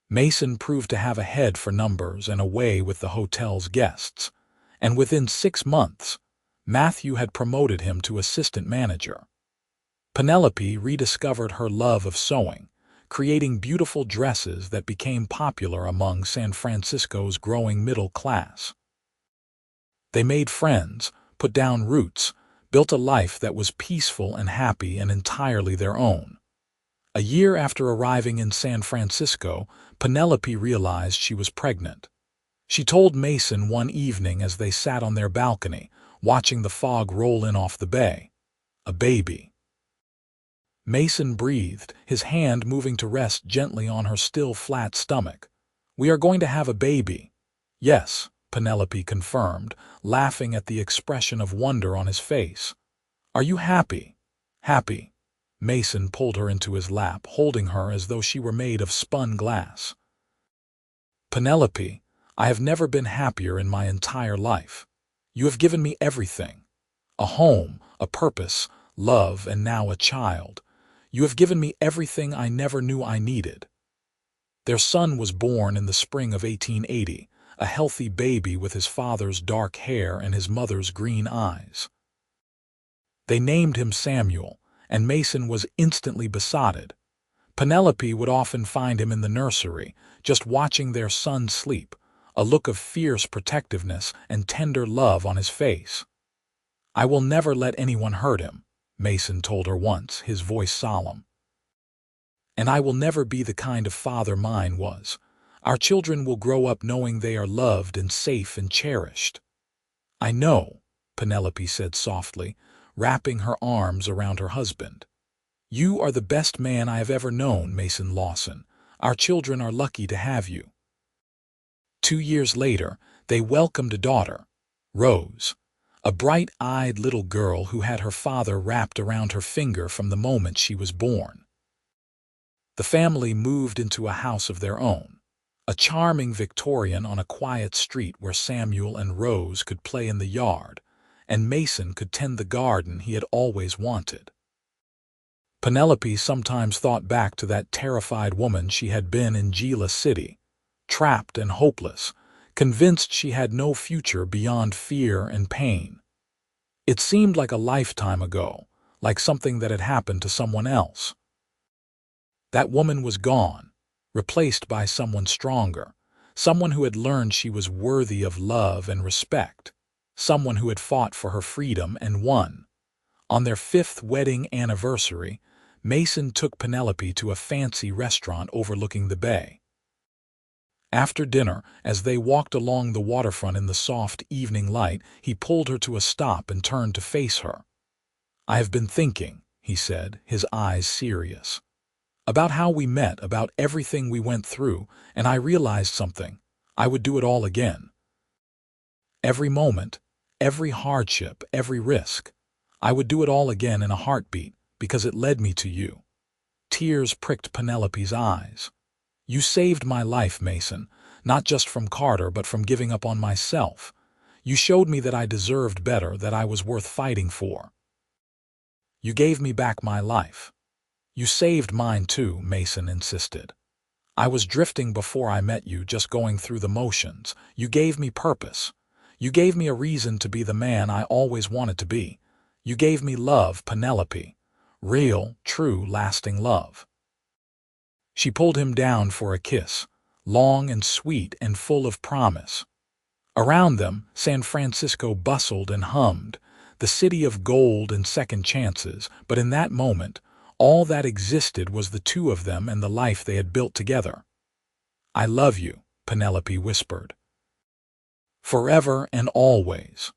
Mason proved to have a head for numbers and a way with the hotel's guests, and within 6 months, Matthew had promoted him to assistant manager. Penelope rediscovered her love of sewing, creating beautiful dresses that became popular among San Francisco's growing middle class. They made friends, put down roots, built a life that was peaceful and happy and entirely their own. A year after arriving in San Francisco, Penelope realized she was pregnant. She told Mason one evening as they sat on their balcony, watching the fog roll in off the bay. "A baby." Mason breathed, his hand moving to rest gently on her still flat stomach. "We are going to have a baby." "Yes," Penelope confirmed, laughing at the expression of wonder on his face. "Are you happy?" "Happy." Mason pulled her into his lap, holding her as though she were made of spun glass. "Penelope, I have never been happier in my entire life. You have given me everything. A home, a purpose, love, and now a child. You have given me everything I never knew I needed." Their son was born in the spring of 1880, a healthy baby with his father's dark hair and his mother's green eyes. They named him Samuel, and Mason was instantly besotted. Penelope would often find him in the nursery, just watching their son sleep, a look of fierce protectiveness and tender love on his face. "I will never let anyone hurt him," Mason told her once, his voice solemn. "And I will never be the kind of father mine was. Our children will grow up knowing they are loved and safe and cherished." "I know," Penelope said softly, wrapping her arms around her husband. "You are the best man I have ever known, Mason Lawson. Our children are lucky to have you." 2 years later, they welcomed a daughter, Rose, a bright-eyed little girl who had her father wrapped around her finger from the moment she was born. The family moved into a house of their own, a charming Victorian on a quiet street where Samuel and Rose could play in the yard, and Mason could tend the garden he had always wanted. Penelope sometimes thought back to that terrified woman she had been in Gila City, trapped and hopeless, convinced she had no future beyond fear and pain. It seemed like a lifetime ago, like something that had happened to someone else. That woman was gone, replaced by someone stronger, someone who had learned she was worthy of love and respect, someone who had fought for her freedom and won. On their 5th wedding anniversary, Mason took Penelope to a fancy restaurant overlooking the bay. After dinner, as they walked along the waterfront in the soft evening light, he pulled her to a stop and turned to face her. "I have been thinking," he said, his eyes serious, "about how we met, about everything we went through, and I realized something. I would do it all again. Every moment, every hardship, every risk. I would do it all again in a heartbeat, because it led me to you. Tears pricked Penelope's eyes. "You saved my life, Mason, not just from Carter but from giving up on myself. You showed me that I deserved better, that I was worth fighting for. You gave me back my life." "You saved mine too," Mason insisted. "I was drifting before I met you, just going through the motions. You gave me purpose. You gave me a reason to be the man I always wanted to be. You gave me love, Penelope. Real, true, lasting love." She pulled him down for a kiss, long and sweet and full of promise. Around them, San Francisco bustled and hummed, the city of gold and second chances, but in that moment, all that existed was the two of them and the life they had built together. "I love you," Penelope whispered. "Forever and always."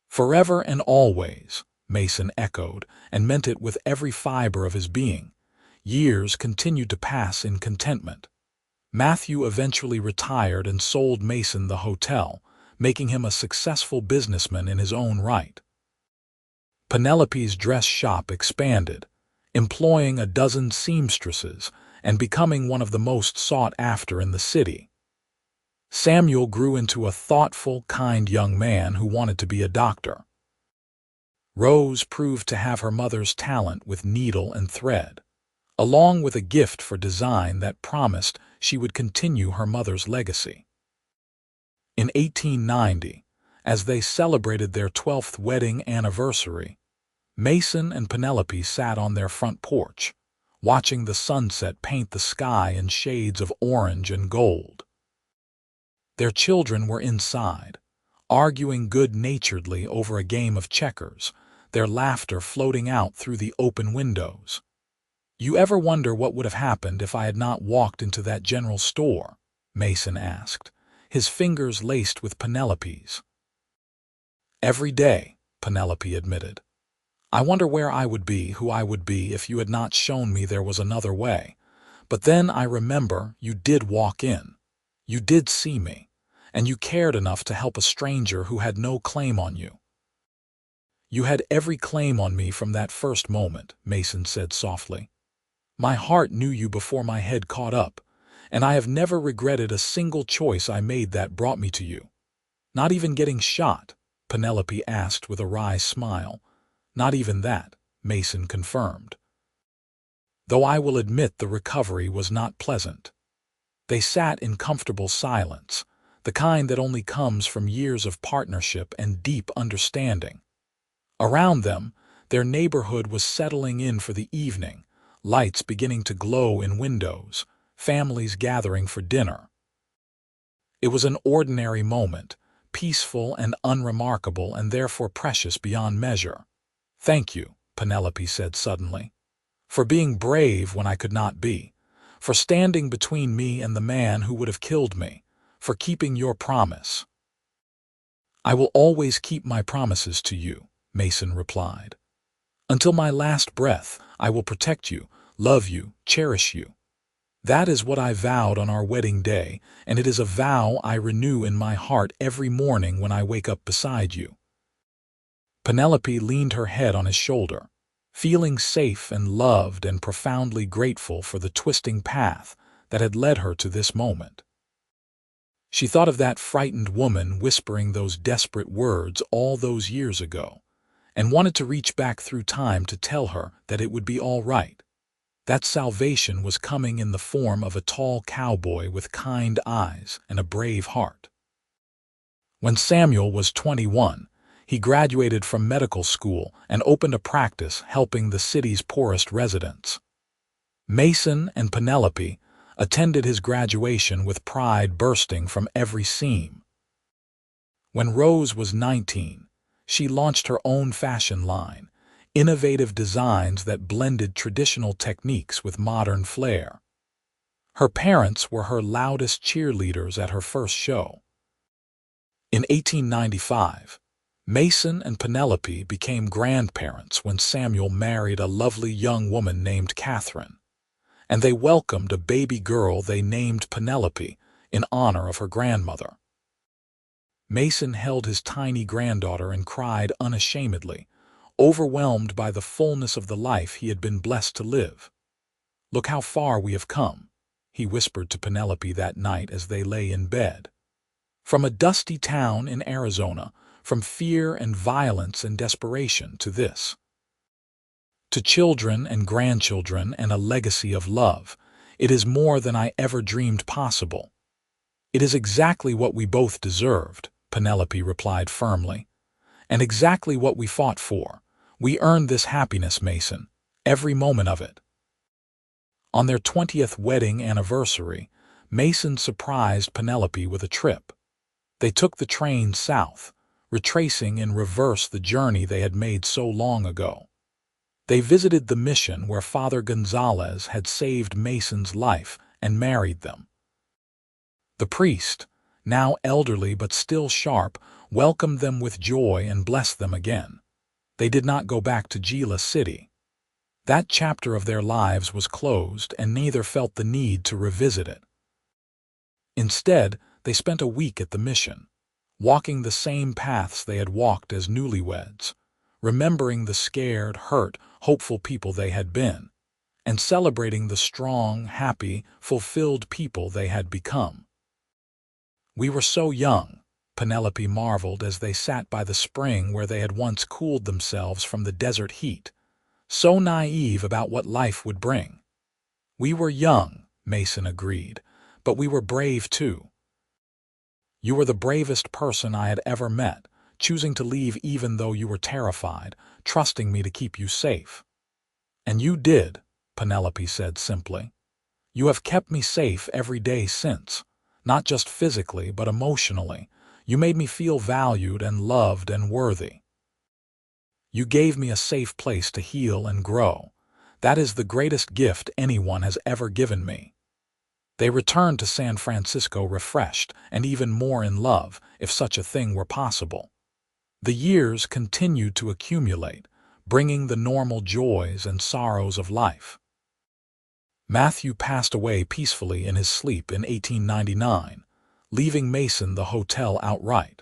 "Forever and always," Mason echoed, and meant it with every fiber of his being. Years continued to pass in contentment. Matthew eventually retired and sold Mason the hotel, making him a successful businessman in his own right. Penelope's dress shop expanded, employing a dozen seamstresses and becoming one of the most sought after in the city. Samuel grew into a thoughtful, kind young man who wanted to be a doctor. Rose proved to have her mother's talent with needle and thread, along with a gift for design that promised she would continue her mother's legacy. In 1890, as they celebrated their 12th wedding anniversary, Mason and Penelope sat on their front porch, watching the sunset paint the sky in shades of orange and gold. Their children were inside, arguing good-naturedly over a game of checkers, their laughter floating out through the open windows. "You ever wonder what would have happened if I had not walked into that general store?" Mason asked, his fingers laced with Penelope's. "Every day," Penelope admitted. "I wonder where I would be, who I would be, if you had not shown me there was another way. But then I remember you did walk in. You did see me, and you cared enough to help a stranger who had no claim on you." "You had every claim on me from that first moment," Mason said softly. "My heart knew you before my head caught up, and I have never regretted a single choice I made that brought me to you." "Not even getting shot?" Penelope asked with a wry smile. "Not even that," Mason confirmed. "Though I will admit the recovery was not pleasant." They sat in comfortable silence, the kind that only comes from years of partnership and deep understanding. Around them, their neighborhood was settling in for the evening, lights beginning to glow in windows, families gathering for dinner. It was an ordinary moment, peaceful and unremarkable and therefore precious beyond measure. "Thank you," Penelope said suddenly, "for being brave when I could not be, for standing between me and the man who would have killed me, for keeping your promise." "I will always keep my promises to you," Mason replied. "Until my last breath, I will protect you, love you, cherish you. That is what I vowed on our wedding day, and it is a vow I renew in my heart every morning when I wake up beside you." Penelope leaned her head on his shoulder, feeling safe and loved and profoundly grateful for the twisting path that had led her to this moment. She thought of that frightened woman whispering those desperate words all those years ago, and wanted to reach back through time to tell her that it would be all right. That salvation was coming in the form of a tall cowboy with kind eyes and a brave heart. When Samuel was 21, he graduated from medical school and opened a practice helping the city's poorest residents. Mason and Penelope attended his graduation with pride bursting from every seam. When Rose was 19, she launched her own fashion line, innovative designs that blended traditional techniques with modern flair. Her parents were her loudest cheerleaders at her first show. In 1895, Mason and Penelope became grandparents when Samuel married a lovely young woman named Catherine, and they welcomed a baby girl they named Penelope in honor of her grandmother. Mason held his tiny granddaughter and cried unashamedly, overwhelmed by the fullness of the life he had been blessed to live. Look how far we have come, he whispered to Penelope that night as they lay in bed. From a dusty town in Arizona, from fear and violence and desperation to this. To children and grandchildren and a legacy of love, it is more than I ever dreamed possible. It is exactly what we both deserved, Penelope replied firmly. And exactly what we fought for. We earned this happiness, Mason, every moment of it. On their 20th wedding anniversary, Mason surprised Penelope with a trip. They took the train south, retracing in reverse the journey they had made so long ago. They visited the mission where Father Gonzalez had saved Mason's life and married them. The priest, now elderly but still sharp, welcomed them with joy and blessed them again. They did not go back to Gila City. That chapter of their lives was closed, and neither felt the need to revisit it. Instead, they spent a week at the mission, walking the same paths they had walked as newlyweds, remembering the scared, hurt, hopeful people they had been, and celebrating the strong, happy, fulfilled people they had become. We were so young, Penelope marveled as they sat by the spring where they had once cooled themselves from the desert heat, so naive about what life would bring. We were young, Mason agreed, but we were brave too. You were the bravest person I had ever met, choosing to leave even though you were terrified, trusting me to keep you safe. And you did, Penelope said simply. You have kept me safe every day since, not just physically but emotionally. You made me feel valued and loved and worthy. You gave me a safe place to heal and grow. That is the greatest gift anyone has ever given me. They returned to San Francisco refreshed and even more in love, if such a thing were possible. The years continued to accumulate, bringing the normal joys and sorrows of life. Matthew passed away peacefully in his sleep in 1899, leaving Mason the hotel outright.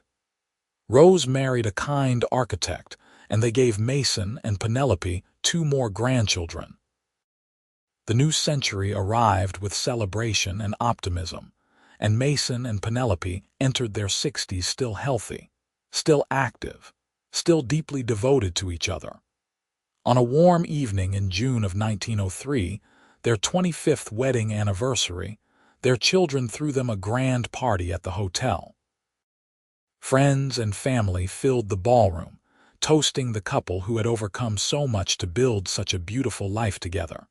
Rose married a kind architect, and they gave Mason and Penelope 2 more grandchildren. The new century arrived with celebration and optimism, and Mason and Penelope entered their 60s still healthy, still active, still deeply devoted to each other. On a warm evening in June of 1903, their 25th wedding anniversary, their children threw them a grand party at the hotel. Friends and family filled the ballroom, toasting the couple who had overcome so much to build such a beautiful life together.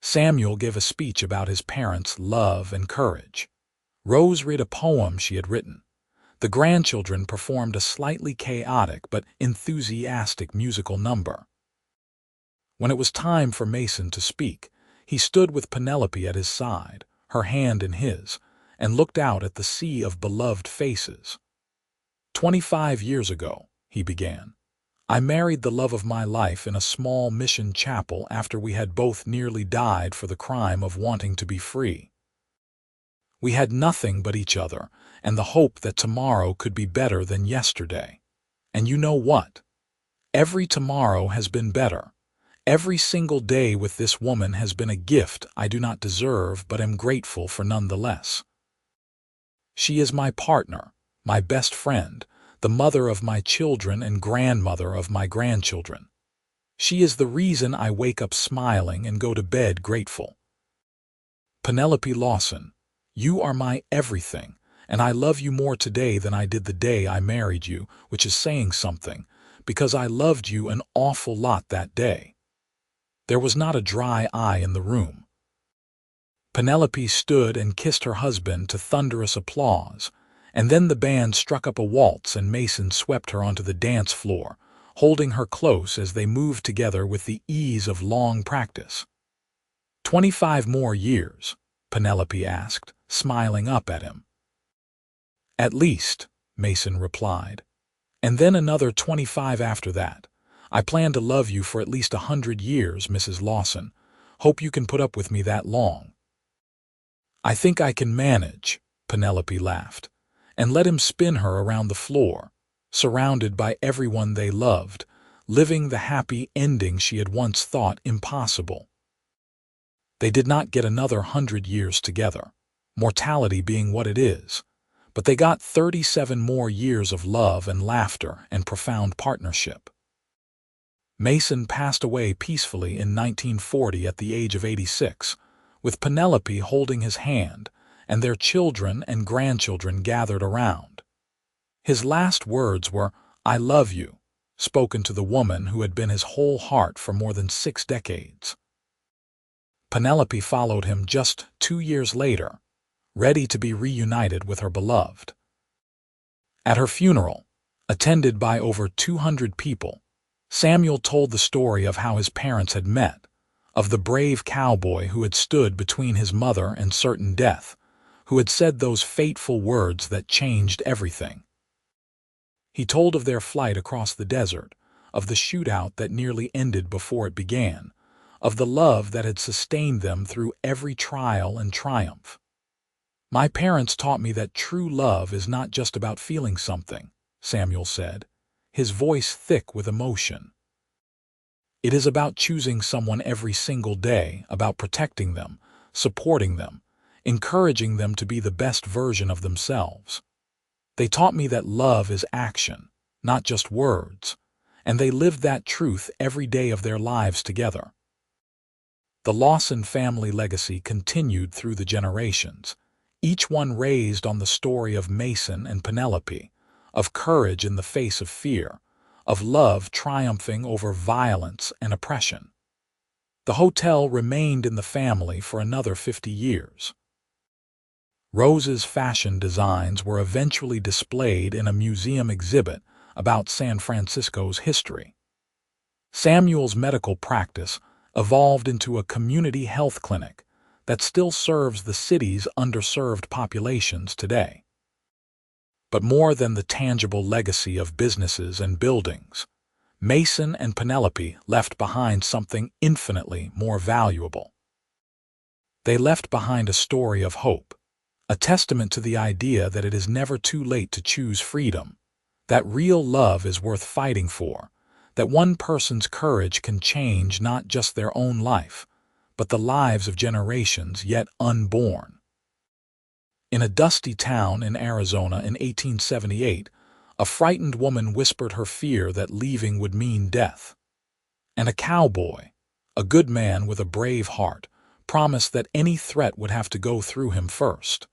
Samuel gave a speech about his parents' love and courage. Rose read a poem she had written. The grandchildren performed a slightly chaotic but enthusiastic musical number. When it was time for Mason to speak, he stood with Penelope at his side, her hand in his, and looked out at the sea of beloved faces. 25 years ago, he began, I married the love of my life in a small mission chapel after we had both nearly died for the crime of wanting to be free. We had nothing but each other and the hope that tomorrow could be better than yesterday. And you know what? Every tomorrow has been better. Every single day with this woman has been a gift I do not deserve but am grateful for nonetheless. She is my partner, my best friend, the mother of my children and grandmother of my grandchildren. She is the reason I wake up smiling and go to bed grateful. Penelope Lawson, you are my everything, and I love you more today than I did the day I married you, which is saying something, because I loved you an awful lot that day. There was not a dry eye in the room. Penelope stood and kissed her husband to thunderous applause, and then the band struck up a waltz and Mason swept her onto the dance floor, holding her close as they moved together with the ease of long practice. 25 more years, Penelope asked, smiling up at him. At least, Mason replied. And then another 25 after that. I plan to love you for at least 100 years, Mrs. Lawson. Hope you can put up with me that long. I think I can manage, Penelope laughed, and let him spin her around the floor, surrounded by everyone they loved, living the happy ending she had once thought impossible. They did not get another 100 years together, mortality being what it is, but they got 37 more years of love and laughter and profound partnership. Mason passed away peacefully in 1940 at the age of 86, with Penelope holding his hand and their children and grandchildren gathered around. His last words were, "I love you," spoken to the woman who had been his whole heart for more than 6 decades. Penelope followed him just 2 years later, ready to be reunited with her beloved. At her funeral, attended by over 200 people, Samuel told the story of how his parents had met, of the brave cowboy who had stood between his mother and certain death, who had said those fateful words that changed everything. He told of their flight across the desert, of the shootout that nearly ended before it began, of the love that had sustained them through every trial and triumph. "My parents taught me that true love is not just about feeling something," Samuel said, his voice thick with emotion. "It is about choosing someone every single day, about protecting them, supporting them, encouraging them to be the best version of themselves. They taught me that love is action, not just words, and they lived that truth every day of their lives together." The Lawson family legacy continued through the generations, each one raised on the story of Mason and Penelope, of courage in the face of fear, of love triumphing over violence and oppression. The hotel remained in the family for another 50 years. Rose's fashion designs were eventually displayed in a museum exhibit about San Francisco's history. Samuel's medical practice evolved into a community health clinic that still serves the city's underserved populations today. But more than the tangible legacy of businesses and buildings, Mason and Penelope left behind something infinitely more valuable. They left behind a story of hope, a testament to the idea that it is never too late to choose freedom, that real love is worth fighting for, that one person's courage can change not just their own life, but the lives of generations yet unborn. In a dusty town in Arizona in 1878, a frightened woman whispered her fear that leaving would mean death. And a cowboy, a good man with a brave heart, promised that any threat would have to go through him first.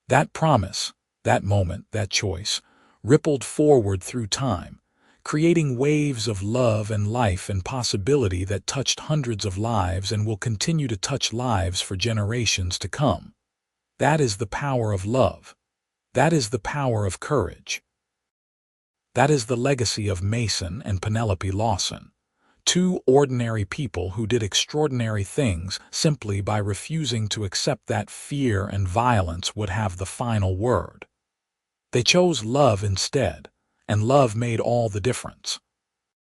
That promise, that moment, that choice, rippled forward through time, creating waves of love and life and possibility that touched hundreds of lives and will continue to touch lives for generations to come. That is the power of love. That is the power of courage. That is the legacy of Mason and Penelope Lawson, two ordinary people who did extraordinary things simply by refusing to accept that fear and violence would have the final word. They chose love instead, and love made all the difference.